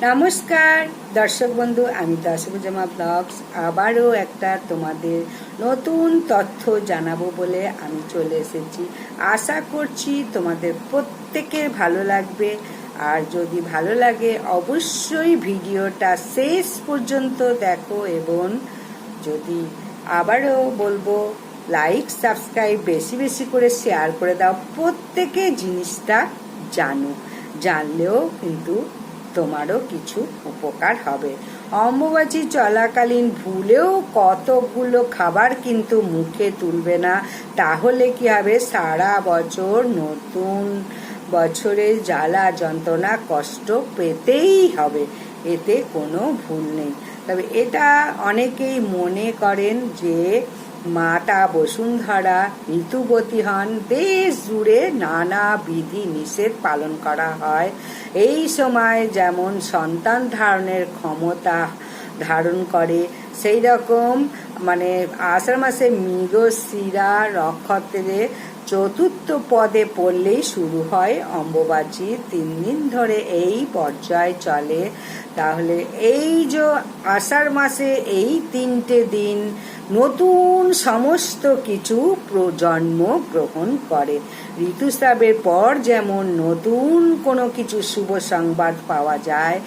নমস্কার দর্শক বন্ধু, আমি তাসফুজামা ব্লগস আবারও একটা তোমাদের নতুন তথ্য জানাবো বলে আমি চলে এসেছি। আশা করছি তোমাদের প্রত্যেকের ভালো লাগবে, আর যদি ভালো লাগে অবশ্যই ভিডিওটা শেষ পর্যন্ত দেখো, এবং যদি আবারও বলবো লাইক সাবস্ক্রাইব বেশি বেশি করে শেয়ার করে দাও। প্রত্যেকে জিনিসটা জানলেও কিন্তু তোমারও কিছু উপকার হবে। অম্বুবাচী চলাকালীন ভুলেও কতগুলো খাবার কিন্তু মুখে তুলবে না, তাহলে কি হবে, সারা বছর নতুন বছরে জ্বালা যন্ত্রণা কষ্ট পেতেই হবে, এতে কোনো ভুল নেই। তবে এটা অনেকেই মনে করেন যে মাতা বসুন্ধরা ঋতুবতী হন, দেশ জুড়ে নানা বিধি নিষেধ পালন করা হয়। এই সময় যেমন সন্তান ধারণের ক্ষমতা ধারণ করে, সেই রকম আষাঢ় মাসে মৃগশিরা নক্ষত্রে চতুর্থ পদে পড়লেই শুরু হয় অম্বুবাচী। 3 দিন ধরে এই পর্যায় চলে। তাহলে এই যে আষাঢ় মাসে এই 3টে দিন নতুন সমস্ত কিছু জন্ম গ্রহণ করে। ঋতুস্রাবের পর যেমন নতুন কোনো কিছু শুভ সংবাদ পাওয়া যায়,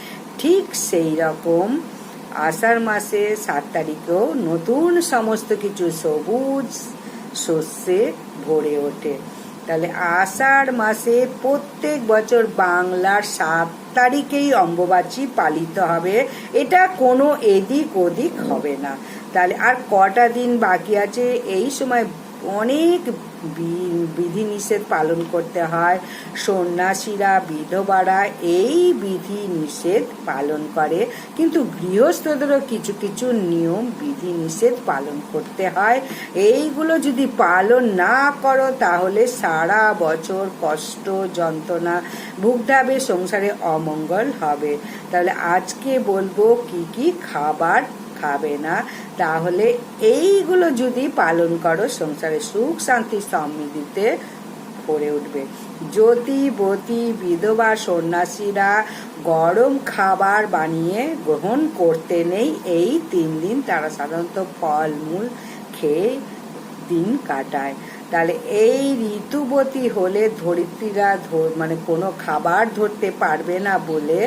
ঠিক সেই রকম আষাঢ় মাসে 7 তারিখেও নতুন সমস্ত কিছু সবুজ শস্যে ভরে ওঠে। তাহলে আষাঢ় মাসে প্রত্যেক বছর বাংলার 7 তারিখেই অম্বুবাচী পালিত হবে, এটা কোনো এদিক ওদিক হবে না। তাহলে আর কটা দিন বাকি আছে? এই সময় অনেক বিধিনিষেধ পালন করতে হয়। সন্ন্যাসীরা বিধবারা এই বিধিনিষেধ পালন করে, কিন্তু গৃহস্থদেরও কিছু কিছু নিয়ম বিধিনিষেধ পালন করতে হয়। এইগুলো যদি পালন না করো তাহলে সারা বছর কষ্ট যন্ত্রণা ভুগতে হবে, সংসারে অমঙ্গল হবে। তাহলে আজকে বলবো কি কি খাবার খাবে না, তাহলে এইগুলো যদি পালন করো সংসারে সুখ শান্তি সমৃদ্ধিতে ভরে উঠবে। জ্যোতিবতী বিধবা সন্ন্যাসীরা গরম খাবার বানিয়ে গ্রহণ করতে নেই এই 3 দিন। তারা সাধারণত ফলমূল খেয়ে দিন কাটায়। তাহলে এই ঋতুবতী হলে ধরিত্রীরা কোনো খাবার ধরতে পারবে না বলে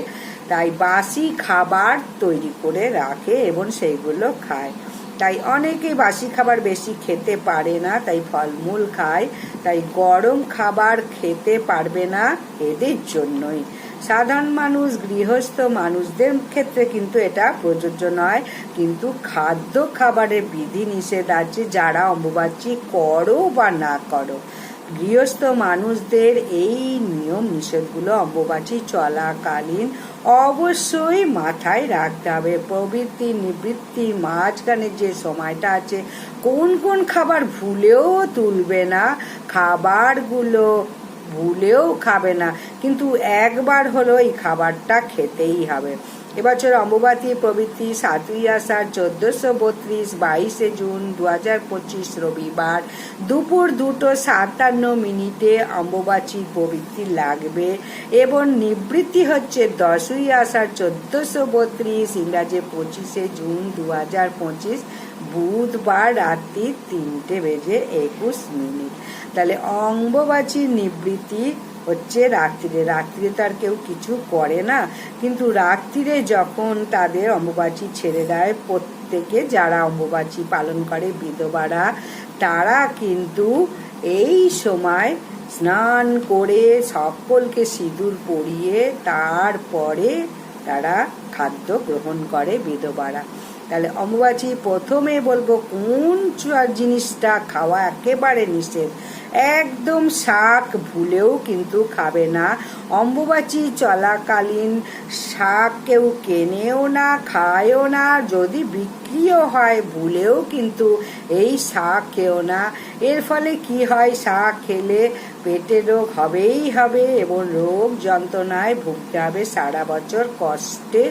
তাই বাসি খাবার তৈরি করে রাখে এবং সেইগুলো খায়। তাই অনেকে বাসি খাবার বেশি খেতে পারে না, তাই ফলমূল খায়। তাই গরম খাবার খেতে পারবে না এদের জন্যই। সাধারণ মানুষ গৃহস্থ মানুষদের ক্ষেত্রে কিন্তু এটা প্রযোজ্য নয়, কিন্তু খাদ্য খাবারের বিধি নিষেধ আছে, যারা অম্বুবাচী করো বা না করো। গৃহস্থ মানুষদের এই নিয়ম নিষেধগুলো অম্বুবাচী চলাকালীন অবশ্যই মাথায় রাখতে হবে। প্রবৃত্তি নিবৃত্তি মাঝখানে যে সময়টা আছে, কোন কোন খাবার ভুলেও তুলবে না, খাবারগুলো ভুলেও খাবে না, কিন্তু একবার হলো এই খাবারটা খেতেই হবে। এবছর অম্বুবাচী প্রবৃত্তি 7ই আষাঢ় 1432, 22 জুন 2025 রবিবার দুপুর 2:57 অম্বুবাচী প্রবৃত্তি লাগবে, এবং নিবৃত্তি হচ্ছে 10ই আষাঢ় 1432, ইংরাজি 25 জুন 2025 বুধবার রাত্রি 3:21। তাহলে অম্বুবাচীর নিবৃত্তি হচ্ছে রাত্রিরে তো আর কেউ কিছু করে না, কিন্তু রাত্রিরে যখন তাদের অম্বুবাচী ছেড়ে দেয়, প্রত্যেকে যারা অম্বুবাচী পালন করে বিধবারা, তারা কিন্তু এই সময় স্নান করে সকলকে সিঁদুর পরিয়ে তারপরে তারা খাদ্য গ্রহণ করে বিধবারা। তাহলে অম্বুবাচী প্রথমে বলবো কোন জিনিসটা খাওয়া একেবারে নিষেধ, একদম শাক ভুলেও কিন্তু খাবে না। অম্বুবাচী চলাকালীন শাক কেউ কেনেও না, খায়ও না, যদি বিক্রিও হয় ভুলেও কিন্তু এই শাক খেও না। এর ফলে কি হয়, শাক খেলে পেটে রোগ হবেই হবে, এবং রোগ যন্ত্রণায় ভুগতে হবে, সারা বছর কষ্টে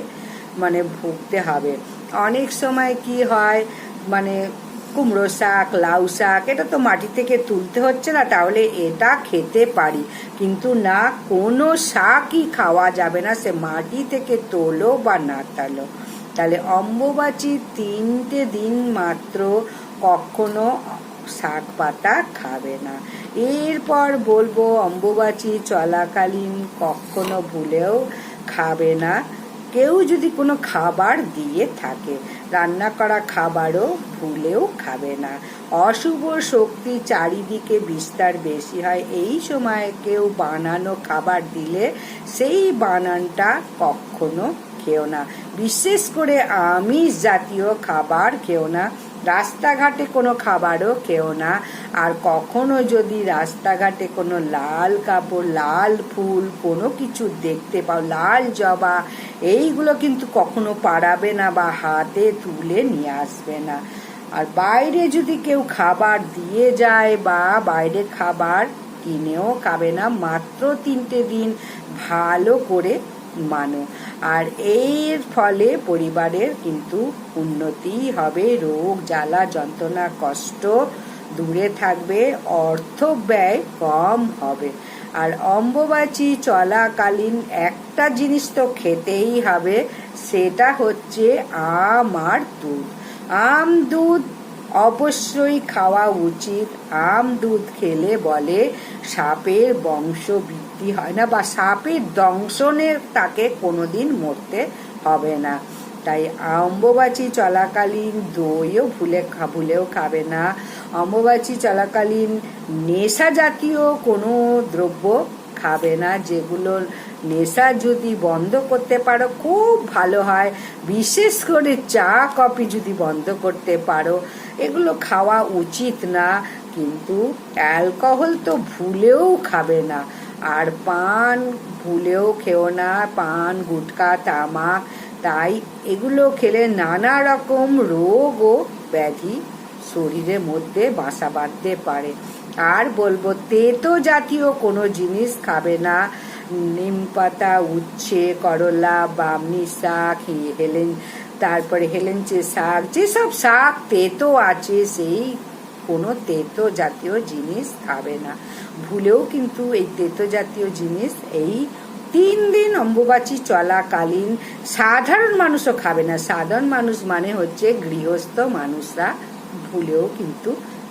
ভুগতে হবে। অনেক সময় কি হয়, কুমড়ো শাক, লাউ শাক, এটা তো মাটি থেকে তুলতে হচ্ছে না, তাহলে এটা খেতে পারি। কিন্তু না, কোনো শাকই খাওয়া যাবে না, সে মাটি থেকে তোলো বা না তোলো। তাহলে অম্বুবাচী 3টে দিন মাত্র কখনো শাক পাতা খাবে না। এরপর বলবো অম্বুবাচী চলাকালীন কখনো ভুলেও খাবে না কেউ যদি কোনো খাবার দিয়ে থাকে, রান্না করা খাবারও ভুলেও খাবে না। অশুভ শক্তি চারিদিকে বিস্তার বেশি হয়, এই সময় কেউ বানানো খাবার দিলে সেই বানানটা কখনো খেও না। বিশেষ করে আমিষ জাতীয় খাবার খেও না। রাস্তাঘাটে কোনো খাবারও খেও না। আর কখনো যদি রাস্তাঘাটে কোনো লাল কাপড়, লাল ফুল কোনো কিছু দেখতে পাও, লাল জবা, এইগুলো কিন্তু কখনো পাড়াবে না বা হাতে তুলে নিয়ে আসবে না। আর বাইরে যদি কেউ খাবার দিয়ে যায় বা বাইরে খাবার কিনেও খাবে না, মাত্র 3টে দিন ভালো করে মানো। আর এর ফলে পরিবারের কিন্তু উন্নতি হবে, রোগ জ্বালা যন্ত্রণা কষ্ট দূরে থাকবে, অর্থ ব্যয় কম হবে। আর অম্বুবাচী চলাকালীন একটা জিনিস তো খেতেই হবে, সেটা হচ্ছে আম আর দুধ। আম দুধ অবশ্যই খাওয়া উচিত। আম দুধ খেলে বলে সাপের বংশ বৃদ্ধি হয় না বা সাপের দংশনে তাকে কোনোদিন মরতে হবে না। তাই অম্বুবাচী চলাকালীন দইও ভুলেও খাবে না। অম্বুবাচী চলাকালীন নেশা জাতীয় কোনো দ্রব্য খাবে না। যেগুলোর নেশা যদি বন্ধ করতে পারো খুব ভালো হয়, বিশেষ করে চা কফি যদি বন্ধ করতে পারো, এগুলো খাওয়া উচিত না। কিন্তু অ্যালকোহল তো ভুলেও খাবে না। আর পান ভুলেও খেও না, পান গুটখা তামাক। তাই এগুলো খেলে নানা রকম রোগ ও ব্যাধি শরীরের মধ্যে বাসা বাঁধতে পারে। আর বলবো তেতো জাতীয় কোনো জিনিস খাবে না। নিম পাতা, উচ্ছে, করলা, বামনি শাক, তারপরে হেলেঞ্চে শাক, যেসব শাক তেতো আছে সেই কোনো তেতো জাতীয় জিনিস খাবে না। ভুলেও কিন্তু এই তেতো জাতীয় জিনিস এই 3 দিন অম্বুবাচী চলাকালীন সাধারণ মানুষও খাবে না। সাধারণ মানুষ মানে হচ্ছে গৃহস্থ মানুষরা ভুলেও কিন্তু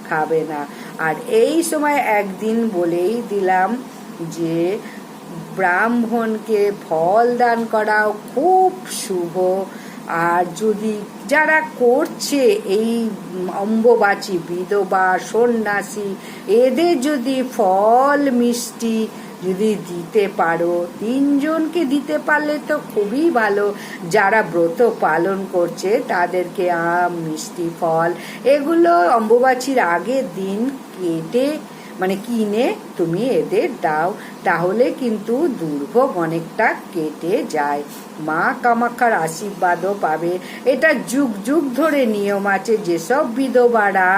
খাবে না। আর এই সময় একদিন বলেই দিলাম যে ব্রাহ্মণকে ফল দান করাও খুব শুভ। আর যদি যারা করছে এই অম্বুবাচী, বিধবা, সন্ন্যাসী, এদের যদি ফল মিষ্টি যদি দিতে পারো, 3 জনকে দিতে পারলে তো খুবই ভালো। যারা ব্রত পালন করছে তাদেরকে আম, মিষ্টি, ফল এগুলো অম্বুবাচীর আগের দিন কিনে তুমি এদের দাও, তাহলে কিন্তু দুর্ভোগ অনেকটা কেটে যায়। মা কামাখ্যার আশীর্বাদও পাবে। এটা যুগ যুগ ধরে নিয়ম আছে। যেসব বিধবারা,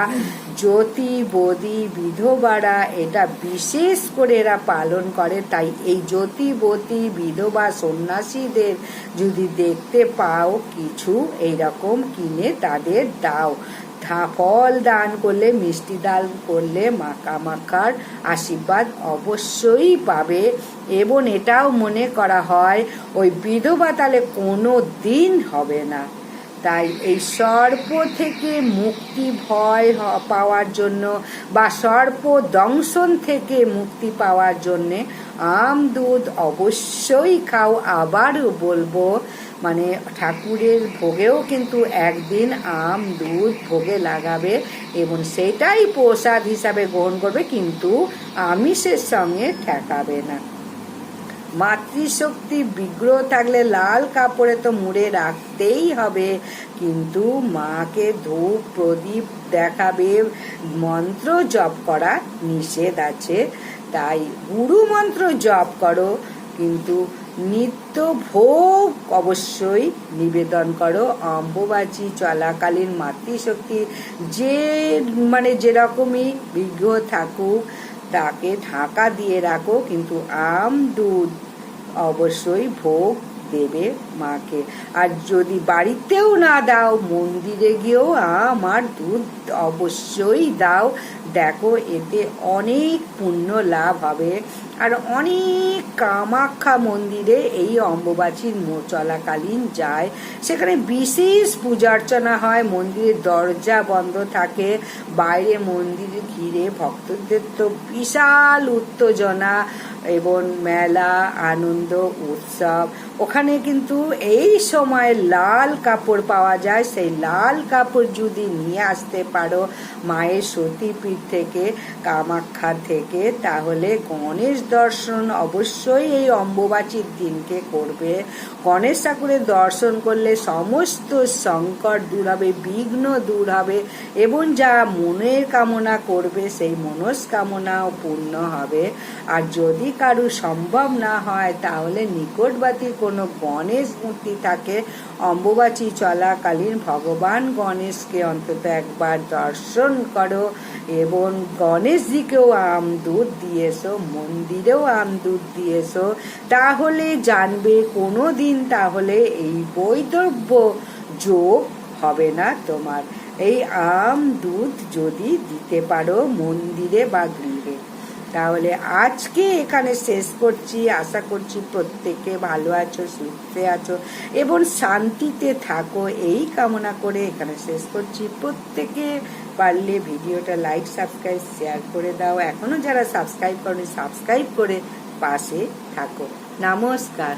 জ্যোতি বদি বিধবারা এটা বিশেষ করে এরা পালন করে, তাই এই জ্যোতিবতী বিধবা সন্ন্যাসীদের যদি দেখতে পাও কিছু এইরকম কিনে তাদের দাও। ফল দান করলে, মিষ্টি দান করলে মা কামাখ্যার আশীর্বাদ অবশ্যই পাবে। এবং এটাও মনে করা হয় ওই বিধবা তাহলে কোনো দিন হবে না। তাই এই সর্প থেকে মুক্তি ভয় পাওয়ার জন্য বা সর্প দংশন থেকে মুক্তি পাওয়ার জন্যে আম দুধ অবশ্যই খাও। আবারও বলবো ঠাকুরের ভোগেও কিন্তু একদিন আম দুধ ভোগে লাগাবে এবং সেটাই প্রসাদ হিসাবে গ্রহণ করবে, কিন্তু আমিষের সঙ্গে ঠেকাবে না। মাতৃশক্তি বিগ্রহ থাকলে লাল কাপড়ে তো মুড়ে রাখতেই হবে, কিন্তু মাকে ধূপ প্রদীপ দেখাবে। মন্ত্র জপ করা নিষেধ আছে, তাই গুরু মন্ত্র জপ করো, কিন্তু নিত্য ভোগ অবশ্যই নিবেদন করো। অম্বুবাচী চলাকালীন মাতৃশক্তি যেরকমই বিগ্রহ থাকুক তাকে ঢাকা দিয়ে রাখো, কিন্তু আম দুধ অবশ্যই ভোগ দেবে মাকে। আর যদি বাড়িতেও না দাও, মন্দিরে গিয়েও আমার দুধ অবশ্যই দাও। দেখো এতে অনেক পুণ্য লাভ হবে। আর অনেক কামাখ্যা মন্দিরে এই অম্বুবাচীর চলাকালীন যায়, সেখানে বিশেষ পূজা অর্চনা হয়, মন্দিরের দরজা বন্ধ থাকে, বাইরে মন্দির ঘিরে ভক্তদের তো বিশাল উত্তেজনা এবং মেলা আনন্দ উৎসব। ওখানে কিন্তু এই সময় লাল কাপড় পাওয়া যায়, সেই লাল কাপড় যদি নিয়ে আসতে পারো মায়ের সতীপীঠ থেকে, কামাখ্যা থেকে, তাহলে গণেশ দর্শন অবশ্যই এই অম্বুবাচীর দিনকে করবে। গণেশ ঠাকুরের দর্শন করলে সমস্ত সংকট দূর হবে, বিঘ্ন দূর হবে এবং যা মনের কামনা করবে সেই মনস্কামনাও পূর্ণ হবে। আর যদি কারো সম্ভব না হয় তাহলে নিকটবর্তী কোনো গণেশ মূর্তি থাকে, অম্বুবাচী চলাকালীন ভগবান গণেশকে অন্তত একবার দর্শন করো এবং গণেশজিকেও আম দুধ দিয়ে এসো, মন্দিরেও আম দুধ দিয়ে এসো। তাহলে জানবে কোনো দিন তাহলে এই বৈধব্য যোগ হবে না তোমার, এই আম দুধ যদি দিতে পারো মন্দিরে বা গৃহে। তাহলে আজকে এখানে শেষ করছি। আশা করছি প্রত্যেকে ভালো আছো, সুস্থে আছো এবং শান্তিতে থাকো, এই কামনা করে এখানে শেষ করছি। প্রত্যেকে পারলে ভিডিওটা লাইক, সাবস্ক্রাইব, শেয়ার করে দাও। এখনো যারা সাবস্ক্রাইব করনি সাবস্ক্রাইব করে পাশে থাকো। নমস্কার।